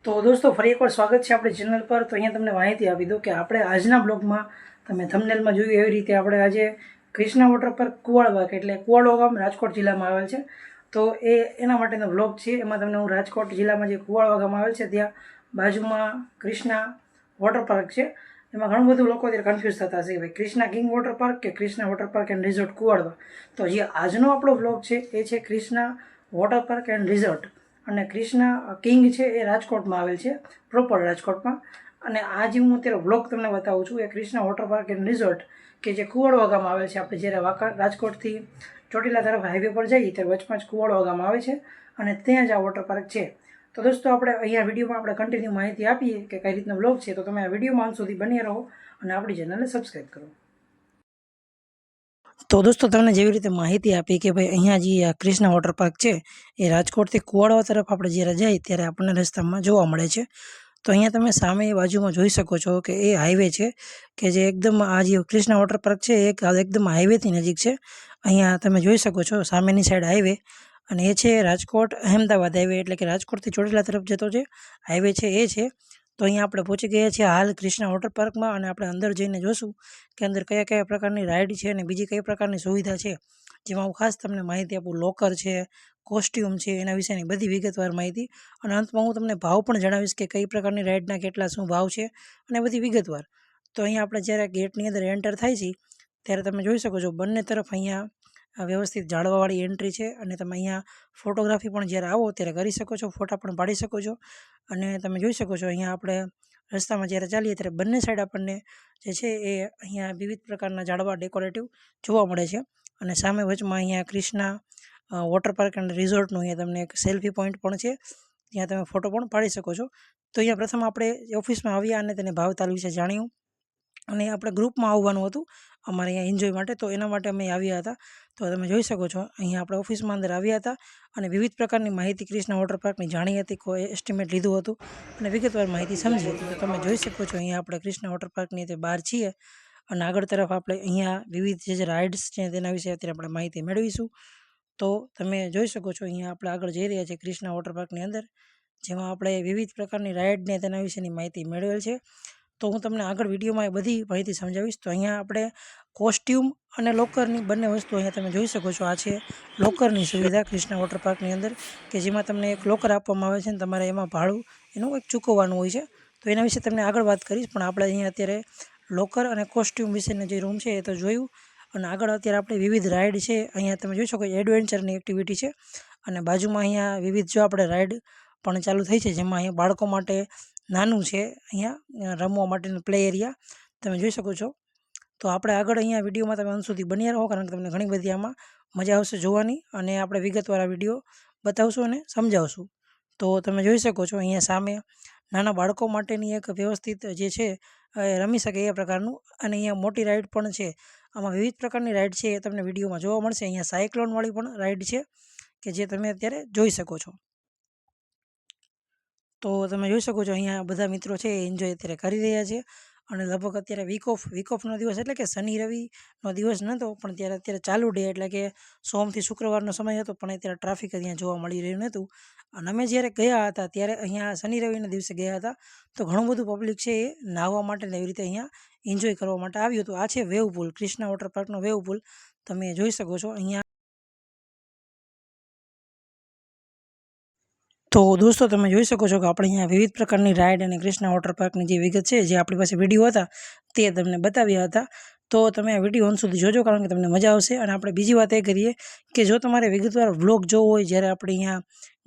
તો દોસ્તો ફરી એકવાર સ્વાગત છે આપણી ચેનલ પર। તો અહીંયા તમને માહિતી આપી દઉં કે આપણે આજના બ્લોગમાં તમે થંબનેલમાં જોયું એવી રીતે આપણે આજે કૃષ્ણા વોટર પાર્ક કુવાડવાગ એટલે કુવાડો ગામ રાજકોટ જિલ્લામાં આવેલ છે। તો એના માટેનો બ્લોગ છે। એમાં તમને હું રાજકોટ જિલ્લામાં જે કુવાડવા ગામ આવેલ છે ત્યાં બાજુમાં કૃષ્ણા વોટર પાર્ક છે। એમાં ઘણું બધું લોકો અત્યારે કન્ફ્યુઝ થતા હશે કે ભાઈ કૃષ્ણા કિંગ વોટર પાર્ક કે Krishna water park and resort Kuvadva. તો જે આજનો આપણો બ્લોગ છે એ છે Krishna water park and resort અને કૃષ્ણા કિંગ છે એ રાજકોટમાં આવેલ છે, પ્રોપર રાજકોટમાં। અને આ જે હું અત્યારે વ્લોગ તમને બતાવું છું એ Krishna water park and resort કે જે કુવાડવા ગામ આવેલ છે। આપણે જ્યારે રાજકોટથી ચોટીલા તરફ હાઈવે પર જઈએ ત્યારે વચમાં જ કુવાડવા ગામ આવે છે અને ત્યાં જ આ વોટર પાર્ક છે। તો દોસ્તો આપણે અહીંયા વિડીયોમાં આપણે કન્ટિન્યુ માહિતી આપીએ કે કઈ રીતનો વ્લોગ છે। તો તમે આ વિડીયોમાં અંત સુધી બની રહો અને આપણી ચેનલને સબસ્ક્રાઈબ કરો। તો દોસ્તો તમને જેવી રીતે માહિતી આપી કે ભાઈ અહીંયા જે આ કૃષ્ણા વોટર પાર્ક છે એ રાજકોટથી કુવાડવા તરફ આપણે જ્યારે જઈએ ત્યારે આપણને રસ્તામાં જોવા મળે છે। તો અહીંયા તમે સામે બાજુમાં જોઈ શકો છો કે એ હાઈવે છે કે જે એકદમ આ જે કૃષ્ણા વોટર પાર્ક છે એ એકદમ હાઈવેથી નજીક છે। અહીંયા તમે જોઈ શકો છો સામેની સાઈડ હાઈવે અને એ છે રાજકોટ અહેમદાબાદ હાઈવે એટલે કે રાજકોટથી ચોટીલા તરફ જતો જે હાઈવે છે એ છે। તો અહીંયા આપણે પહોંચી ગયા છીએ હાલ કૃષ્ણા વોટર પાર્કમાં અને આપણે અંદર જઈને જોશું કે અંદર કયા કયા પ્રકારની રાઇડ છે અને બીજી કઈ પ્રકારની સુવિધા છે, જેમાં હું ખાસ તમને માહિતી આપું। લોકર છે, કોસ્ટ્યુમ છે, એના વિશેની બધી વિગતવાર માહિતી અને અંતમાં હું તમને ભાવ પણ જણાવીશ કે કઈ પ્રકારની રાઇડના કેટલા શું ભાવ છે અને બધી વિગતવાર। તો અહીંયા આપણે જ્યારે ગેટની અંદર એન્ટર થાય છે ત્યારે તમે જોઈ શકો છો બંને તરફ અહીંયા વ્યવસ્થિત ઝાડવાવાળી એન્ટ્રી છે અને તમે અહીંયા ફોટોગ્રાફી પણ જ્યારે આવો ત્યારે કરી શકો છો, ફોટા પણ પાડી શકો છો। અને તમે જોઈ શકો છો અહીંયા આપણે રસ્તામાં જ્યારે ચાલીએ ત્યારે બંને સાઈડ આપણને જે છે એ અહીંયા વિવિધ પ્રકારના ઝાડવા ડેકોરેટિવ જોવા મળે છે અને સામે વચમાં અહીંયા કૃષ્ણા વોટર પાર્ક એન્ડ રિઝોર્ટનું અહીંયા તમને એક સેલ્ફી પોઈન્ટ પણ છે, ત્યાં તમે ફોટો પણ પાડી શકો છો। તો અહીંયા પ્રથમ આપણે ઓફિસમાં આવ્યા અને તેને ભાવતાલ વિશે જાણ્યું અને આપણે ગ્રુપમાં આવવાનું હતું અમારે અહીંયા એન્જોય માટે, તો એના માટે અમે આવ્યા હતા। તો તમે જોઈ શકો છો અહીંયા આપણે ઓફિસમાં અંદર આવ્યા હતા અને વિવિધ પ્રકારની માહિતી કૃષ્ણા વોટર પાર્કની જાણી હતી, કોઈ એસ્ટિમેટ લીધું હતું અને વિગતવાર માહિતી સમજી હતી। તો તમે જોઈ શકો છો અહીંયા આપણે કૃષ્ણા વોટર પાર્કની તે બહાર છીએ અને આગળ તરફ આપણે અહીંયા વિવિધ જે રાઇડ્સ છે તેના વિશે અત્યારે આપણે માહિતી મેળવીશું। તો તમે જોઈ શકો છો અહીંયા આપણે આગળ જઈ રહ્યા છીએ કૃષ્ણા વોટર પાર્કની અંદર, જેમાં આપણે વિવિધ પ્રકારની રાઇડને તેના વિશેની માહિતી મેળવેલ છે। તો હું તમને આગળ વિડીયોમાં એ બધી માહિતી સમજાવીશ। તો અહીંયા આપણે કોસ્ટ્યુમ અને લોકરની બંને વસ્તુ અહીંયા તમે જોઈ શકો છો। આ છે લોકરની સુવિધા કૃષ્ણા વોટર પાર્કની અંદર કે જેમાં તમને એક લોકર આપવામાં આવે છે અને તમારે એમાં ભાડું એનું એક ચૂકવવાનું હોય છે। તો એના વિશે તમને આગળ વાત કરીશ, પણ આપણે અહીંયા અત્યારે લોકર અને કોસ્ટ્યુમ વિશેનો જે રૂમ છે એ તો જોયું અને આગળ અત્યારે આપણે વિવિધ રાઇડ છે અહીંયા તમે જોઈ શકો એડવેન્ચરની એક્ટિવિટી છે અને બાજુમાં અહીંયા વિવિધ જો આપણે રાઇડ પણ ચાલુ થઈ છે, જેમાં અહીંયા બાળકો માટે નાનું છે અહીંયા રમવા માટેનું પ્લે એરિયા તમે જોઈ શકો છો। તો આપણે આગળ અહીંયા વિડીયોમાં તમે અંત સુધી બન્યા રહો, કારણ કે તમને ઘણી બધી આમાં મજા આવશે જોવાની અને આપણે વિગતવાર આ વિડીયો બતાવશું અને સમજાવશું। તો તમે જોઈ શકો છો અહીંયા સામે નાના બાળકો માટેની એક વ્યવસ્થિત જે છે રમી શકે એ પ્રકારનું અને અહીંયા મોટી રાઇડ પણ છે। આમાં વિવિધ પ્રકારની રાઇડ છે એ તમને વિડીયોમાં જોવા મળશે। અહીંયા સાયક્લોનવાળી પણ રાઇડ છે કે જે તમે અત્યારે જોઈ શકો છો। તો તમે જોઈ શકો છો અહીંયા બધા મિત્રો છે એ એન્જોય અત્યારે કરી રહ્યા છે અને લગભગ અત્યારે વીક ઓફનો દિવસ એટલે કે શનિ રવિનો દિવસ નહોતો, પણ અત્યારે ચાલુ ડે એટલે કે સોમથી શુક્રવારનો સમય હતો, પણ અત્યારે ટ્રાફિક અહીંયા જોવા મળી રહ્યું નહોતું। અને અમે જ્યારે ગયા હતા ત્યારે અહીંયા શનિ રવિના દિવસે ગયા હતા તો ઘણું બધું પબ્લિક છે એ નાહવા માટે ને એવી રીતે અહીંયા એન્જોય કરવા માટે આવ્યું હતું। આ છે વેવ પુલ, કૃષ્ણા વોટર પાર્કનો વેવ પુલ તમે જોઈ શકો છો અહીંયા। તો દોસ્તો તમે જોઈ શકો છો કે આપણે અહીંયા વિવિધ પ્રકારની રાઇડ અને કૃષ્ણા વોટર પાર્કની જે વિગત છે જે આપણી પાસે વિડીયો હતા તે તમને બતાવ્યા હતા। તો તમે આ વિડીયો અંત સુધી જોજો, કારણ કે તમને મજા આવશે। અને આપણે બીજી વાત એ કરીએ કે જો તમારે વિગતવાર વ્લોગ જોવો હોય જ્યારે આપણે અહીંયા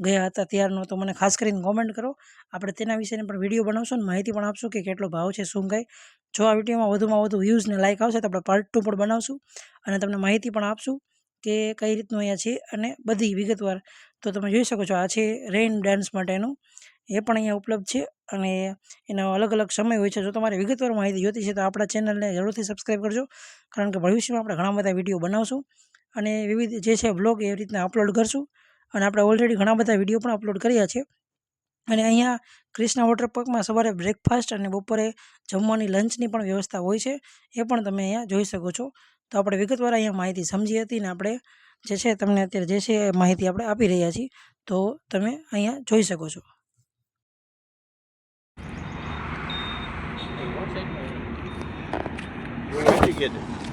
ગયા હતા ત્યારનો, તો મને ખાસ કરીને કોમેન્ટ કરો, આપણે તેના વિશેની પણ વિડીયો બનાવશું અને માહિતી પણ આપશું કે કેટલો ભાવ છે શું કાંઈ। જો આ વિડીયોમાં વધુમાં વધુ વ્યૂઝ ને લાઇક આવશે તો આપણે પાર્ટ 2 પણ બનાવશું અને તમને માહિતી પણ આપશું કે કઈ રીતનું અહીંયા છે અને બધી વિગતવાર। તો તમે જોઈ શકો છો આ છે રેઇન ડાન્સ માટેનું, એ પણ અહીંયા ઉપલબ્ધ છે અને એનો અલગ અલગ સમય હોય છે। જો તમારે વિગતવાર માહિતી જોતી છે તો આપણા ચેનલને જરૂરથી સબસ્ક્રાઈબ કરજો, કારણ કે ભવિષ્યમાં આપણે ઘણા બધા વિડીયો બનાવશું અને વિવિધ જે છે બ્લોગ એવી રીતના અપલોડ કરશું અને આપણે ઓલરેડી ઘણા બધા વિડીયો પણ અપલોડ કર્યા છે। અને અહીંયા કૃષ્ણા વોટર પાર્કમાં સવારે બ્રેકફાસ્ટ અને બપોરે જમવાની લંચની પણ વ્યવસ્થા હોય છે, એ પણ તમે અહીંયા જોઈ શકો છો। તો આપણે વિગતવાર અહીંયા માહિતી સમજી હતી ને આપણે જે છે તમને અત્યારે જે છે માહિતી આપણે આપી રહ્યા છીએ, તો તમે અહીંયા જોઈ શકો છો। સાઈડમાં પહોંચી ગયા છે.